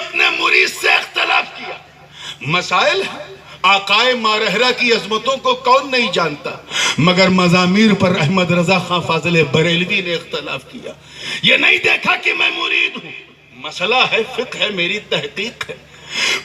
اپنے مرید سے اختلاف کیا. مسائل آقائے مارہرہ کی عظمتوں کو کون نہیں جانتا، مگر مزامیر پر احمد رضا خان فاضل بریلوی نے اختلاف کیا. یہ نہیں دیکھا کہ میں مرید ہوں. مسئلہ ہے، فقہ ہے، میری تحقیق ہے.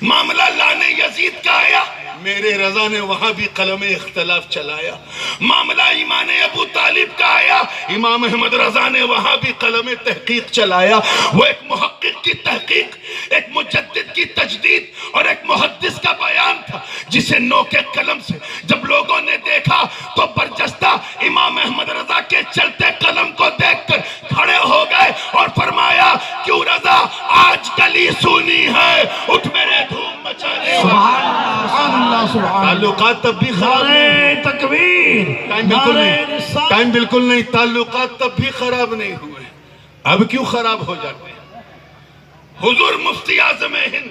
معاملہ لانے یزید کا آیا، میرے رضا نے وہاں بھی قلم اختلاف چلایا. معاملہ ایمان ابو طالب کا آیا، امام احمد رضا نے وہاں بھی قلم تحقیق چلایا. وہ ایک محقق کی تحقیق، ایک مجدد کی تجدید اور ایک محدث کا بیان تھا، جسے نو کے قلم سے جب لوگوں نے دیکھا تو برجستہ امام احمد رضا کے چلتے قلم کو دیکھ کر کھڑے ہو گئے اور فرمایا، کیوں رضا آج کلی سونی ہے، اٹھ میرے دھوم مچانے والا. تعلقات تب بھی خراب نہیں، تکبیر، ٹائم بالکل نہیں، تعلقات تب بھی خراب نہیں ہوئے، اب کیوں خراب ہو جاتے ہیں؟ حضور مفتی اعظم ہند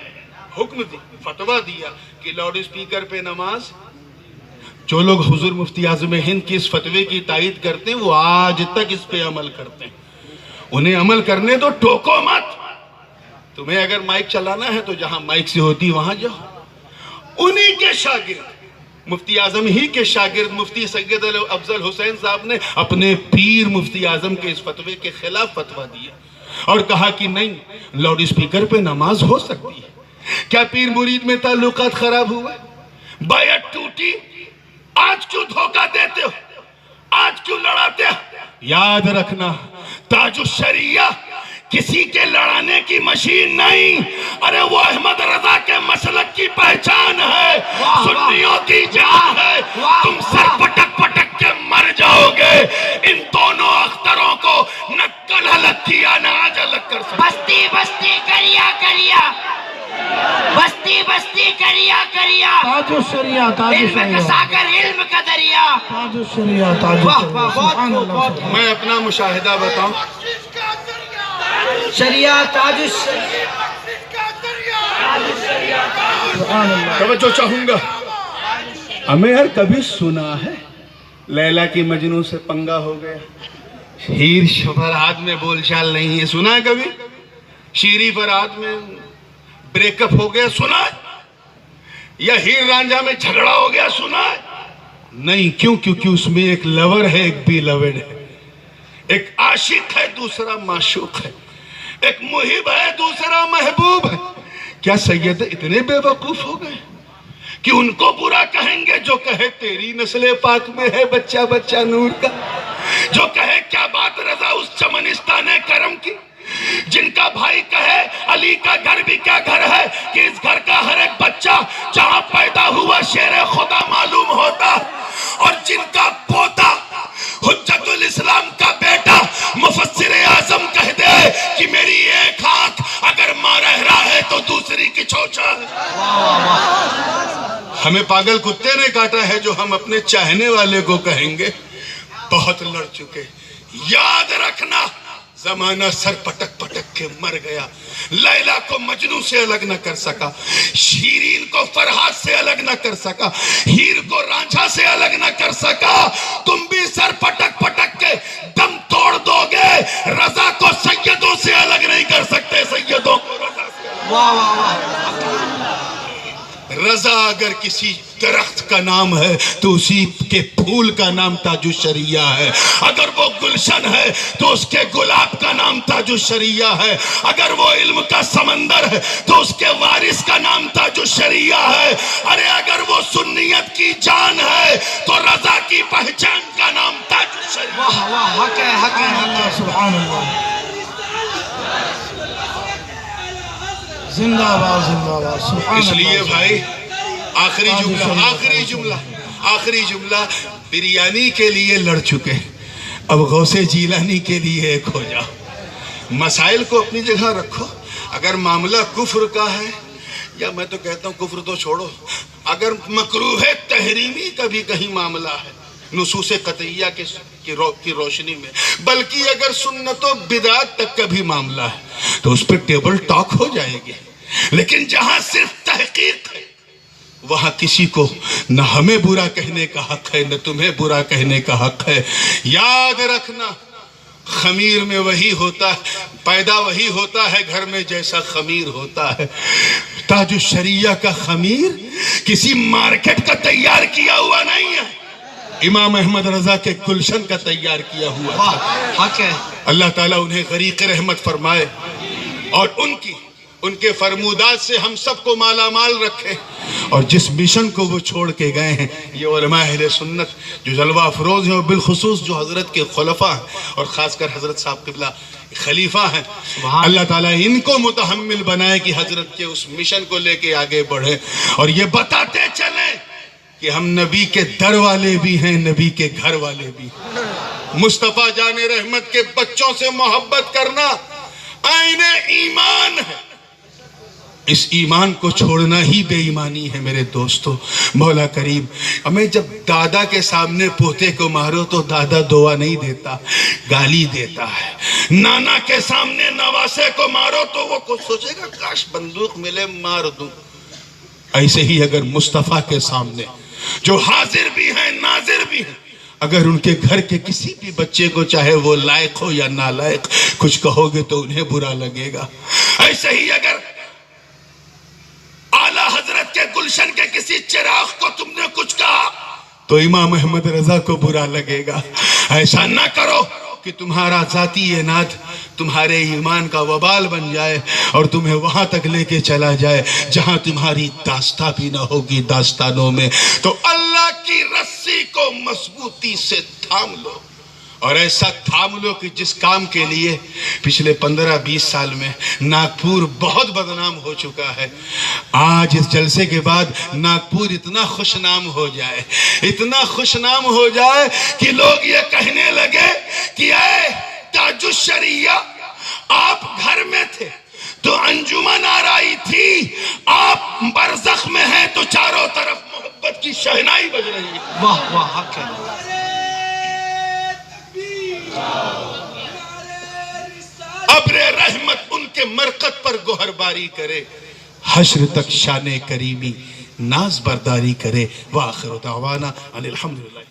حکم دی، فتویٰ دیا کہ لاؤڈ اسپیکر پہ نماز. جو لوگ حضور مفتی اعظم ہند کی اس فتوے کی تائید کرتے ہیں وہ آج تک اس پہ عمل کرتے ہیں. انہیں عمل کرنے تو ٹوکو مت. تمہیں اگر مائک چلانا ہے تو جہاں مائک سے ہوتی وہاں جاؤ. انہی کے شاگرد، مفتی اعظم ہی کے شاگرد مفتی سید افضل حسین صاحب نے اپنے پیر مفتی اعظم کے اس فتوے کے خلاف فتویٰ دیا اور کہا کہ نہیں، لاؤڈ اسپیکر پہ نماز ہو سکتی ہے. کیا پیر مرید میں تعلقات خراب ہوئے؟ بیعت ٹوٹی؟ آج کیوں دھوکہ دیتے ہو؟ آج کیوں لڑاتے ہو؟ یاد رکھنا، تاج الشریعہ کسی کے لڑانے کی مشین نہیں، ارے وہ احمد رضا کے مسلک کی پہچان ہے، سنیوں کی جان ہے. تم سر پٹک پٹک کے مر جاؤ گے. ان دونوں اختروں کو نہ کل الگ کیا نہ آج الگ کر سکتے. بستی بستی کریا کریا، بستی بستی کریا کریا، تاج الشریعہ، تاج علم الشریعہ، کا ساگر، علم کا دریا. تاج الشریعہ، تاج واہ الشریعہ. واہ، سبحان بہت اللہ. بہت. میں اپنا مشاہدہ بتاؤں، شریعہ تاج الشریعہ. سبحان اللہ. توجہ چاہوں گا. ہمیں ہر کبھی سنا ہے لیلا کی مجنوں سے پنگا ہو گیا، ہیر فرہاد میں بول چال نہیں ہے، سنا ہے کبھی؟ شیری فرہاد میں بریک اپ ہو گیا، سنا ہے؟ یا ہیر رانجھا میں جھگڑا ہو گیا، سنا ہے؟ نہیں. کیوں؟ کیونکہ اس میں ایک لور ہے، ایک بی لوڈ ہے. ایک عاشق ہے، دوسرا معشوق ہے. ایک محب ہے، دوسرا محبوب ہے. کیا سید اتنے بے وقوف ہو گئے کہ ان کو برا کہیں گے جو کہے تیری نسل پاک میں ہے بچہ بچہ نور کا، جو کہے کیا بات رضا اس چمنستان کرم کی، جن کا بھائی کہے علی کا گھر بھی کیا گھر ہے کہ اس گھر کا ہر ایک بچہ جہاں پیدا ہوا شیر خدا معلوم ہوتا، اور جن کا پوتا حجت الاسلام کا بیٹا مفسر اعظم کہہ دے کہ میری ایک آنکھ اگر مارہرہ ہے تو دوسری کی چوچا ہے. ہمیں پاگل کتے نے کاٹا ہے جو ہم اپنے چاہنے والے کو کہیں گے. بہت لڑ چکے. یاد رکھنا، زمانہ سر پٹک پٹک کے مر گیا. لیلا کو مجنوں سے الگ نہ کر سکا، شیرین کو فرہاد سے الگ نہ کر سکا، ہیر کو رانجھا سے الگ نہ کر سکا. تم بھی سر پٹک پٹک کے دم توڑ دو گے. رضا کو سیدوں سے الگ نہیں کر سکتے، سیدوں کو رضا سے. واہ واہ واہ. رضا اگر کسی درخت کا نام ہے تو اسی کے پھول کا نام تاج الشریعہ ہے. اگر وہ گلشن ہے تو اس کے گلاب کا نام تاج الشریعہ ہے. اگر وہ علم کا سمندر ہے تو اس کے وارث کا نام تاج الشریعہ ہے. ارے اگر وہ سنیت کی جان ہے تو رضا کی پہچان کا نام تاج الشریعہ. واہ واہ، حق ہے، حق ہے، حق ہے. سبحان اللہ. زندہ باد، زندہ باد. سبحان اللہ. اس لیے بھائی آخری جملہ بریانی کے لیے لڑ چکے، اب غوث جیلانی کے لیے ایک ہو جاؤ. مسائل کو اپنی جگہ رکھو. اگر معاملہ کفر کا ہے، یا میں تو کہتا ہوں کفر تو چھوڑو، اگر مکروہ تحریمی کا بھی کہیں معاملہ ہے نصوص قطعیہ کی روشنی میں، بلکہ اگر سنت و بدعت تک کا بھی معاملہ ہے تو اس پہ ٹیبل ٹاک ہو جائے گی. لیکن جہاں صرف تحقیق ہے وہاں کسی کو نہ ہمیں برا کہنے کا حق ہے نہ تمہیں برا کہنے کا حق ہے. یاد رکھنا، خمیر میں وہی ہوتا ہے، پیدا وہی ہوتا ہے گھر میں جیسا خمیر ہوتا ہے۔ تاج الشریعہ کا خمیر کسی مارکیٹ کا تیار کیا ہوا نہیں ہے، امام احمد رضا کے گلشن کا تیار کیا ہوا واہ تھا۔ حق ہے۔ اللہ تعالیٰ انہیں غریق رحمت فرمائے اور ان کے فرمودات سے ہم سب کو مالا مال رکھے، اور جس مشن کو وہ چھوڑ کے گئے ہیں، یہ علماء اہل سنت جو جلوہ افروز ہیں، اور بالخصوص جو حضرت کے خلفاء ہیں اور خاص کر حضرت صاحب قبلہ خلیفہ ہیں، اللہ تعالیٰ ان کو متحمل بنائے کہ حضرت کے اس مشن کو لے کے آگے بڑھیں اور یہ بتاتے چلیں کہ ہم نبی کے در والے بھی ہیں، نبی کے گھر والے بھی ہیں۔ مصطفیٰ جان رحمت کے بچوں سے محبت کرنا عین ایمان ہے، اس ایمان کو چھوڑنا ہی بے ایمانی ہے میرے دوستو۔ مولا کریم ہمیں جب دادا کے سامنے پوتے کو مارو تو دادا دعا نہیں دیتا، گالی دیتا ہے۔ نانا کے سامنے نواسے کو مارو تو وہ کچھ سوچے گا کاش بندوق ملے مار دوں۔ ایسے ہی اگر مصطفیٰ کے سامنے جو حاضر بھی ہیں ناظر بھی ہیں، اگر ان کے گھر کے کسی بھی بچے کو چاہے وہ لائق ہو یا نالائق کچھ کہو گے تو انہیں برا لگے گا۔ ایسے ہی اگر اعلیٰ حضرت کے گلشن کے کسی چراغ کو تم نے کچھ کہا تو امام احمد رضا کو برا لگے گا۔ ایسا نہ کرو کہ تمہارا ذاتی اناد تمہارے ایمان کا وبال بن جائے اور تمہیں وہاں تک لے کے چلا جائے جہاں تمہاری داستہ بھی نہ ہوگی داستانوں میں۔ تو اللہ کی رسی کو مضبوطی سے تھام لو، اور ایسا تھام لو کہ جس کام کے لیے پچھلے 15-20 سال میں ناگپور بہت بدنام ہو چکا ہے، آج اس جلسے کے بعد ناگپور اتنا خوش نام ہو جائے، اتنا خوش نام ہو جائے کہ لوگ یہ کہنے لگے کہ اے تاج الشریعہ آپ گھر میں تھے تو انجمن آرائی تھی، آپ برزخ میں ہیں تو چاروں طرف محبت کی شہنائی بج رہی ہے۔ واہ واہ حق ہے۔ ابر رحمت ان کے مرقد پر گوہر باری کرے، حشر تک شان کریمی ناز برداری کرے۔ وآخر دعوانا ان الحمدللہ۔